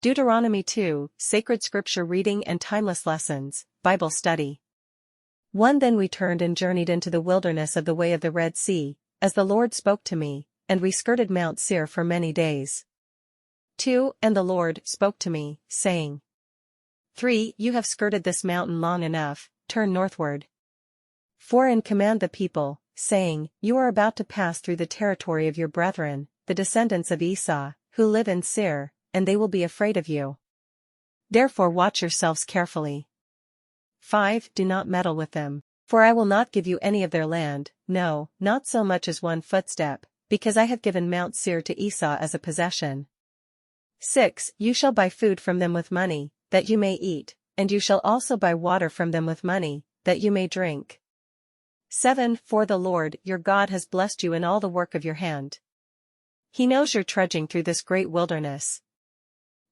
Deuteronomy 2, Sacred Scripture Reading and Timeless Lessons, Bible Study. 1 Then we turned and journeyed into the wilderness of the way of the Red Sea, as the Lord spoke to me, and we skirted Mount Seir for many days. 2 And the Lord spoke to me, saying, 3 You have skirted this mountain long enough, turn northward. 4 And command the people, saying, You are about to pass through the territory of your brethren, the descendants of Esau, who live in Seir, and they will be afraid of you. Therefore watch yourselves carefully. 5 Do not meddle with them, for I will not give you any of their land, no, not so much as one footstep, because I have given Mount Seir to Esau as a possession. 6 You shall buy food from them with money, that you may eat, and you shall also buy water from them with money, that you may drink. 7 For the Lord your God has blessed you in all the work of your hand. He knows you're trudging through this great wilderness.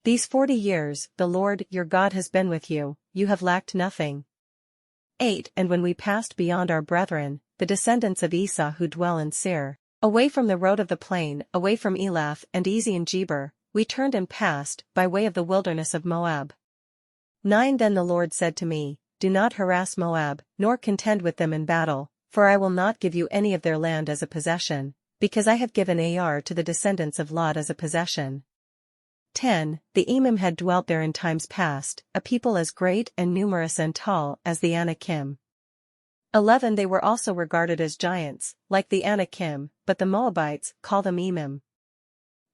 These 40 years, the Lord your God has been with you, you have lacked nothing. 8 And when we passed beyond our brethren, the descendants of Esau who dwell in Seir, away from the road of the plain, away from Elath and Ezion-Geber, we turned and passed, by way of the wilderness of Moab. 9 Then the Lord said to me, Do not harass Moab, nor contend with them in battle, for I will not give you any of their land as a possession, because I have given Ar to the descendants of Lot as a possession. 10 The Emim had dwelt there in times past, a people as great and numerous and tall as the Anakim. 11 They were also regarded as giants, like the Anakim, but the Moabites call them Emim.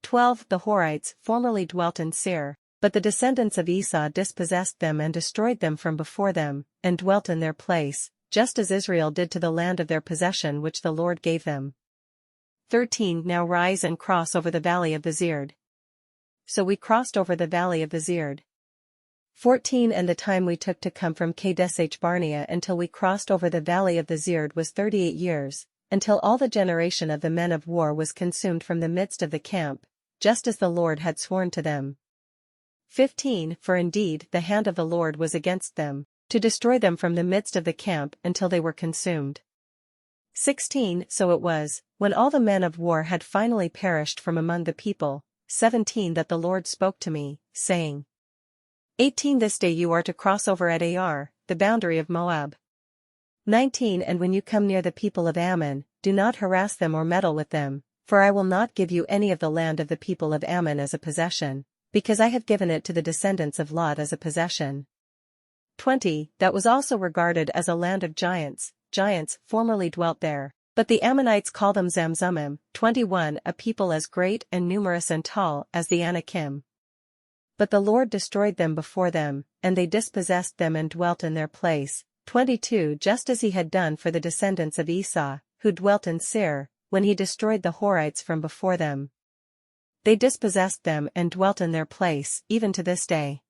12 The Horites formerly dwelt in Seir, but the descendants of Esau dispossessed them and destroyed them from before them, and dwelt in their place, just as Israel did to the land of their possession which the Lord gave them. 13 Now rise and cross over the valley of the Zerd. So we crossed over the valley of the Zerd. 14 And the time we took to come from Kadesh Barnea until we crossed over the valley of the Zerd was 38 years, until all the generation of the men of war was consumed from the midst of the camp, just as the Lord had sworn to them. 15 For indeed the hand of the Lord was against them, to destroy them from the midst of the camp until they were consumed. 16 So it was, when all the men of war had finally perished from among the people, 17 That the Lord spoke to me, saying, 18 This day you are to cross over at Ar, the boundary of Moab. 19 And when you come near the people of Ammon, do not harass them or meddle with them, for I will not give you any of the land of the people of Ammon as a possession, because I have given it to the descendants of Lot as a possession. 20 That was also regarded as a land of giants, giants formerly dwelt there, but the Ammonites call them Zamzummim. 21 A people as great and numerous and tall as the Anakim. But the Lord destroyed them before them, and they dispossessed them and dwelt in their place. 22 Just as he had done for the descendants of Esau, who dwelt in Seir, when he destroyed the Horites from before them. They dispossessed them and dwelt in their place, even to this day.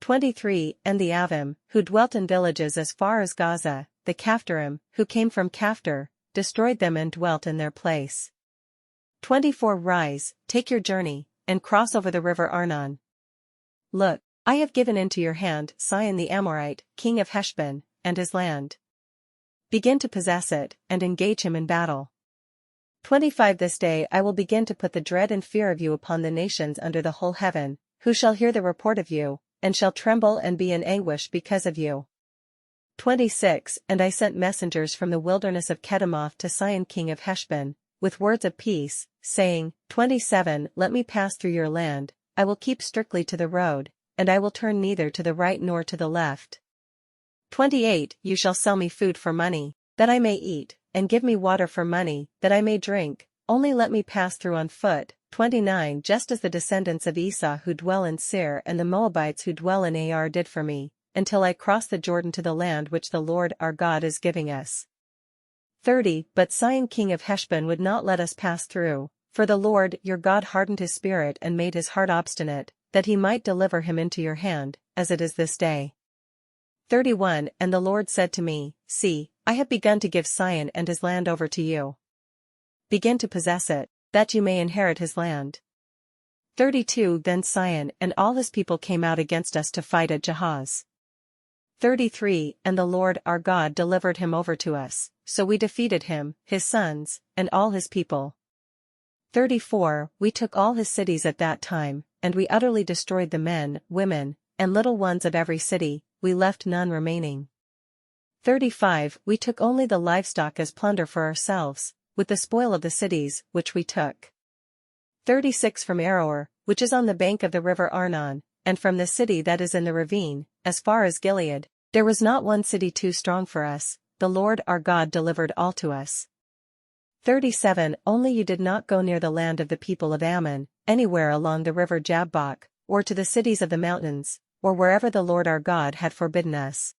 23 And the Avim, who dwelt in villages as far as Gaza, the Caphtorim, who came from Caphtor, destroyed them and dwelt in their place. 24 Rise, take your journey, and cross over the river Arnon. Look, I have given into your hand Sihon the Amorite, king of Heshbon, and his land. Begin to possess it, and engage him in battle. 25 This day I will begin to put the dread and fear of you upon the nations under the whole heaven, who shall hear the report of you, and shall tremble and be in anguish because of you. 26 And I sent messengers from the wilderness of Kedemoth to Sihon king of Heshbon, with words of peace, saying, 27 Let me pass through your land, I will keep strictly to the road, and I will turn neither to the right nor to the left. 28 You shall sell me food for money, that I may eat, and give me water for money, that I may drink, only let me pass through on foot. 29 Just as the descendants of Esau who dwell in Seir and the Moabites who dwell in Ar did for me, until I cross the Jordan to the land which the Lord our God is giving us. 30 But Sihon king of Heshbon would not let us pass through, for the Lord your God hardened his spirit and made his heart obstinate, that he might deliver him into your hand, as it is this day. 31 And the Lord said to me, See, I have begun to give Sihon and his land over to you. Begin to possess it, that you may inherit his land. 32 Then Sihon and all his people came out against us to fight at Jahaz. 33 And the Lord our God delivered him over to us, so we defeated him, his sons, and all his people. 34 We took all his cities at that time, and we utterly destroyed the men, women, and little ones of every city, we left none remaining. 35 We took only the livestock as plunder for ourselves, with the spoil of the cities, which we took. 36 From Aroer, which is on the bank of the river Arnon, and from the city that is in the ravine, as far as Gilead, there was not one city too strong for us, the Lord our God delivered all to us. 37 Only you did not go near the land of the people of Ammon, anywhere along the river Jabbok, or to the cities of the mountains, or wherever the Lord our God had forbidden us.